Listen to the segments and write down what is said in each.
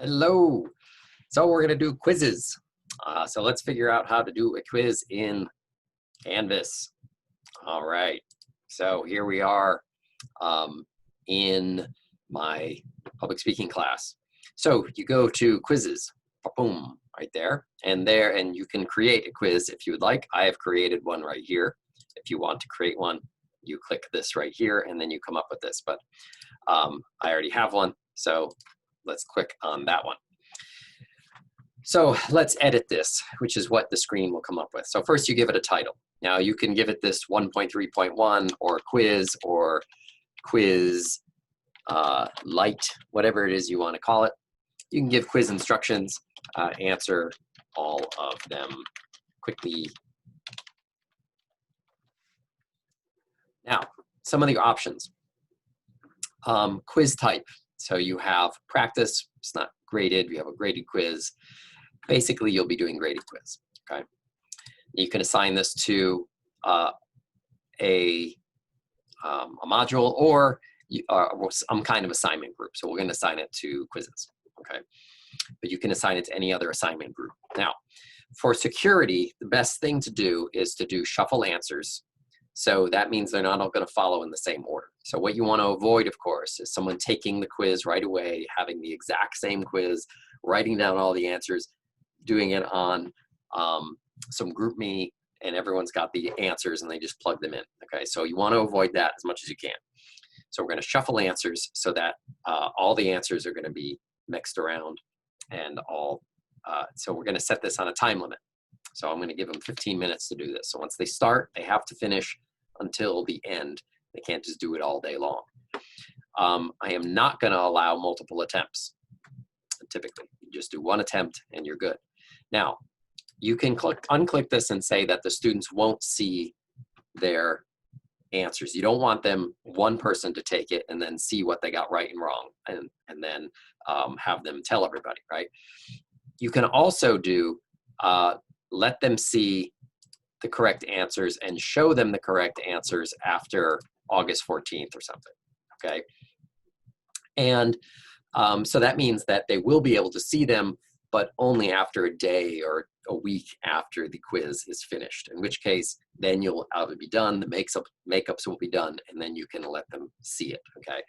Hello. So we're going to do quizzes. So let's figure out how to do a quiz in Canvas. All right. So here we are in my public speaking class. So you go to quizzes, boom, right there, and you can create a quiz if you would like. I have created one right here. If you want to create one, you click this right here, and then you come up with this. But I already have one, so let's click on that one. So let's edit this, which is what the screen will come up with. So first you give it a title. Now you can give it this 1.3.1 or quiz light, whatever it is you want to call it. You can give quiz instructions, answer all of them quickly. Now, some of the options. Quiz type. So you have practice, it's not graded, you have a graded quiz. Basically, you'll be doing graded quiz, okay? You can assign this to a module or some kind of assignment group. So we're gonna assign it to quizzes, okay? But you can assign it to any other assignment group. Now, for security, the best thing to do is to do shuffle answers. So that means they're not all gonna follow in the same order. So what you wanna avoid, of course, is someone taking the quiz right away, having the exact same quiz, writing down all the answers, doing it on some GroupMe, and everyone's got the answers and they just plug them in, okay? So you wanna avoid that as much as you can. So we're gonna shuffle answers so that all the answers are gonna be mixed around and so we're gonna set this on a time limit. So I'm gonna give them 15 minutes to do this. So once they start, they have to finish until the end. They can't just do it all day long. I am not gonna allow multiple attempts. Typically, you just do one attempt and you're good. Now, you can unclick this and say that the students won't see their answers. You don't want one person to take it and then see what they got right and wrong and then have them tell everybody, right? You can also do, let them see the correct answers and show them the correct answers after August 14th or something, okay? And so that means that they will be able to see them, but only after a day or a week after the quiz is finished, in which case then you'll be done, the makeups will be done, and then you can let them see it, okay?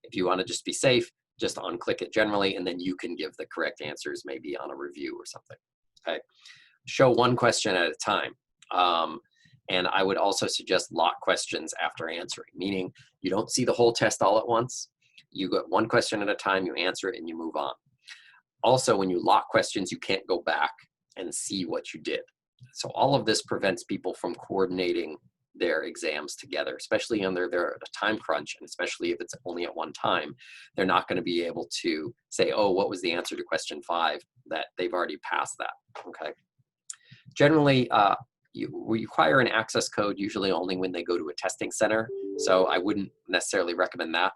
If you want to just be safe, just unclick it generally, and then you can give the correct answers maybe on a review or something, okay? Show one question at a time. And I would also suggest lock questions after answering, meaning you don't see the whole test all at once. You get one question at a time, you answer it, and you move on. Also, when you lock questions, you can't go back and see what you did. So all of this prevents people from coordinating their exams together, especially under their time crunch, and especially if it's only at one time. They're not going to be able to say, oh, what was the answer to question 5? That they've already passed that, okay? Generally, you require an access code usually only when they go to a testing center, so I wouldn't necessarily recommend that.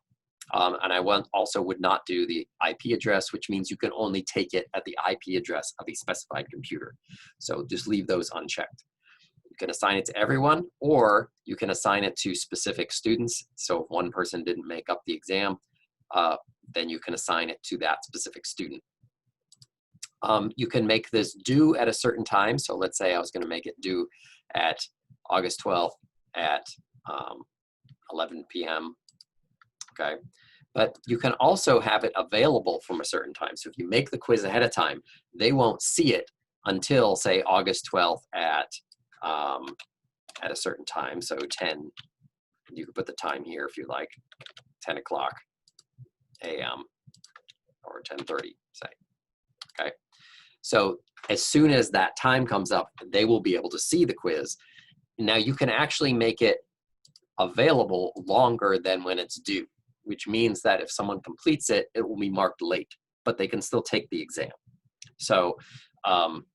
And I also would not do the IP address, which means you can only take it at the IP address of a specified computer. So just leave those unchecked. You can assign it to everyone, or you can assign it to specific students. So if one person didn't make up the exam, then you can assign it to that specific student. You can make this due at a certain time. So let's say I was going to make it due at August 12th at 11 p.m. Okay, but you can also have it available from a certain time. So if you make the quiz ahead of time, they won't see it until, say, August 12th at a certain time. So 10, you can put the time here if you like, 10 o'clock a.m. or 10:30, say, okay? So as soon as that time comes up, they will be able to see the quiz. Now you can actually make it available longer than when it's due, which means that if someone completes it, it will be marked late, but they can still take the exam. So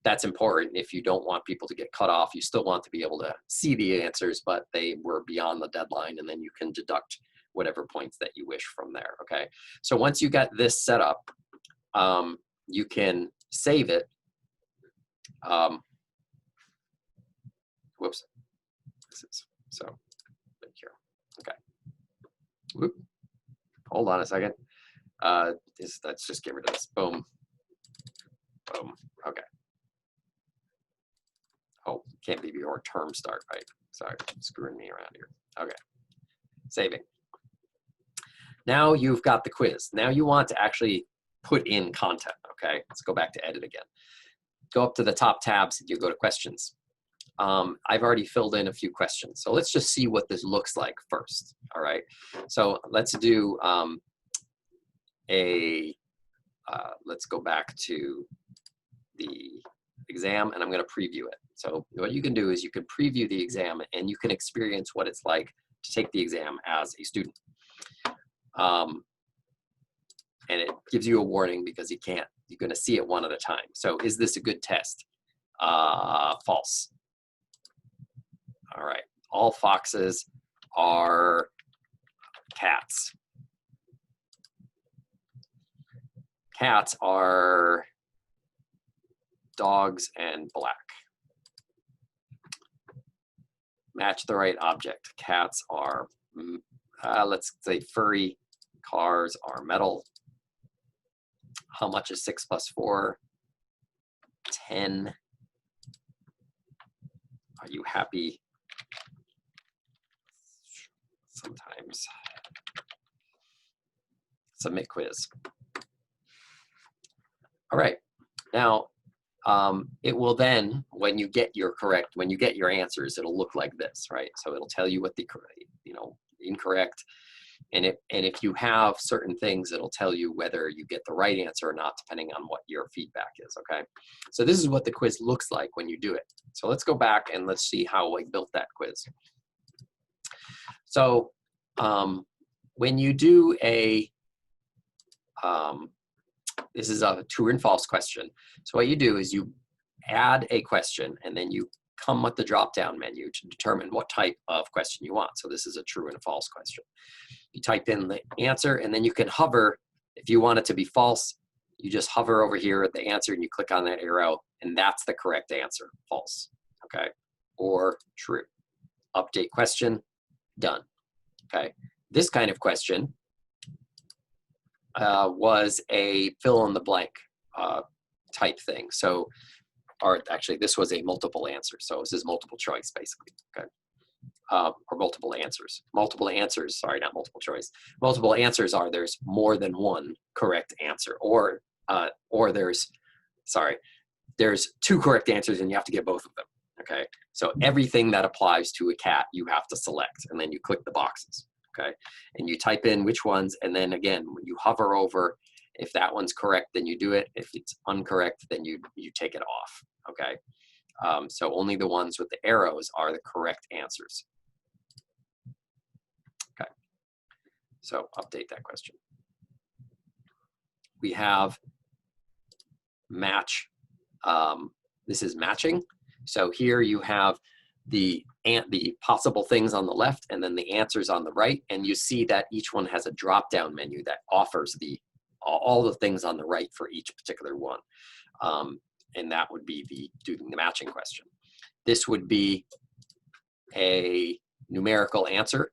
that's important. If you don't want people to get cut off, you still want to be able to see the answers, but they were beyond the deadline, and then you can deduct whatever points that you wish from there, okay? So once you got this set up, you can save it. Whoops. So, here, okay. Whoop. Hold on a second. Let's just get rid of this. Boom. Boom. Okay. Oh, can't be before term start, right? Sorry, screwing me around here. Okay. Saving. Now you've got the quiz. Now you want to actually put in content, okay? Let's go back to edit again. Go up to the top tabs, you go to questions. I've already filled in a few questions. So let's just see what this looks like first, all right? So let's do let's go back to the exam and I'm gonna preview it. So what you can do is you can preview the exam and you can experience what it's like to take the exam as a student. And it gives you a warning because you're gonna see it one at a time. So is this a good test? False. All right, all foxes are cats. Cats are dogs and black. Match the right object. Cats are, let's say furry. Cars are metal. How much is 6 plus 4? 10. Are you happy? Sometimes. Submit quiz. All right. Now, it will then, when you get your answers, it'll look like this, right? So it'll tell you what the, incorrect. And if you have certain things, it'll tell you whether you get the right answer or not, depending on what your feedback is, okay? So this is what the quiz looks like when you do it. So let's go back and let's see how we built that quiz. So when you do this is a true and false question. So what you do is you add a question and then you come with the drop-down menu to determine what type of question you want. So this is a true and false question. You type in the answer and then you can hover. If you want it to be false, you just hover over here at the answer and you click on that arrow and that's the correct answer, false, okay? Or true. Update question, done, okay? This kind of question was a fill in the blank type thing. So, or actually this was a multiple answer. So this is multiple choice basically, okay? Or multiple answers. Multiple answers, sorry, not multiple choice. Multiple answers are there's more than one correct answer or there's two correct answers and you have to get both of them, okay? So everything that applies to a cat, you have to select and then you click the boxes, okay? And you type in which ones and then again, when you hover over, if that one's correct, then you do it. If it's incorrect, then you take it off, okay? So only the ones with the arrows are the correct answers. Okay, so update that question. We have match. This is matching. So here you have the possible things on the left and then the answers on the right. And you see that each one has a drop-down menu that offers all the things on the right for each particular one. And that would be doing the matching question. This would be a numerical answer.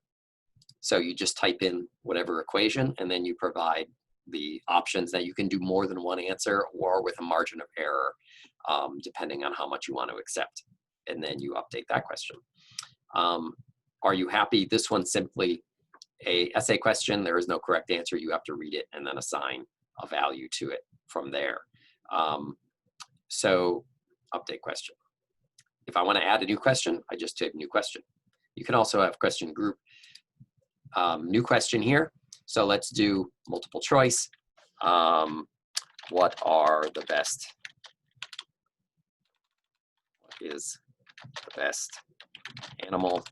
So you just type in whatever equation and then you provide the options that you can do more than one answer or with a margin of error, depending on how much you want to accept. And then you update that question. Are you happy? This one's simply a essay question. There is no correct answer. You have to read it and then assign a value to it from there. So update question. If I want to add a new question, I just type new question. You can also have question group. New question here. So let's do multiple choice. What are the best? What is the best animal?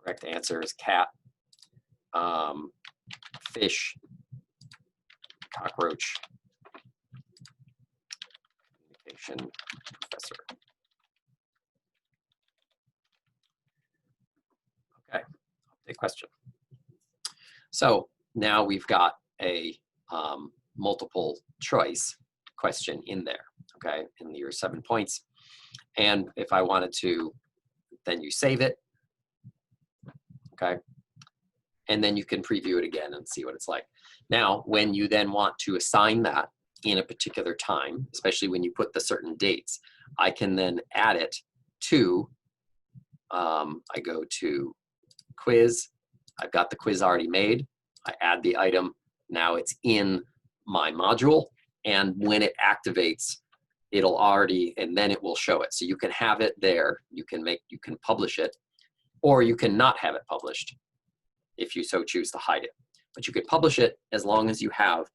Correct answer is cat, fish, cockroach, communication professor. Okay, update question. So now we've got a multiple choice question in there, okay, in your 7 points. And if I wanted to, then you save it, okay? and then you can preview it again and see what it's like. Now, when you then want to assign that in a particular time, especially when you put the certain dates, I can then add it to, I go to quiz, I've got the quiz already made, I add the item, now it's in my module, and when it activates, it'll already, and then it will show it. So you can have it there, you can publish it, or you can not have it published if you so choose to hide it. But you could publish it as long as you have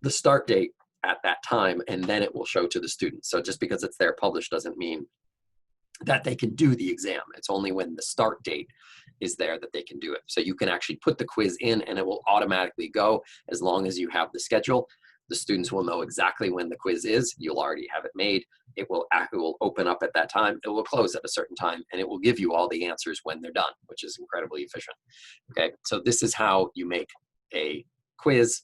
the start date at that time, and then it will show to the students. So just because it's there published doesn't mean that they can do the exam. It's only when the start date is there that they can do it. So you can actually put the quiz in and it will automatically go as long as you have the schedule. The students will know exactly when the quiz is. You'll already have it made. It will open up at that time. It will close at a certain time, and it will give you all the answers when they're done, which is incredibly efficient. Okay, so this is how you make a quiz.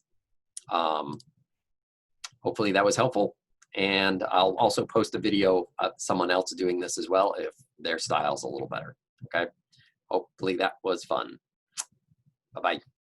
Hopefully that was helpful. And I'll also post a video of someone else doing this as well if their style's a little better. Okay, hopefully that was fun. Bye-bye.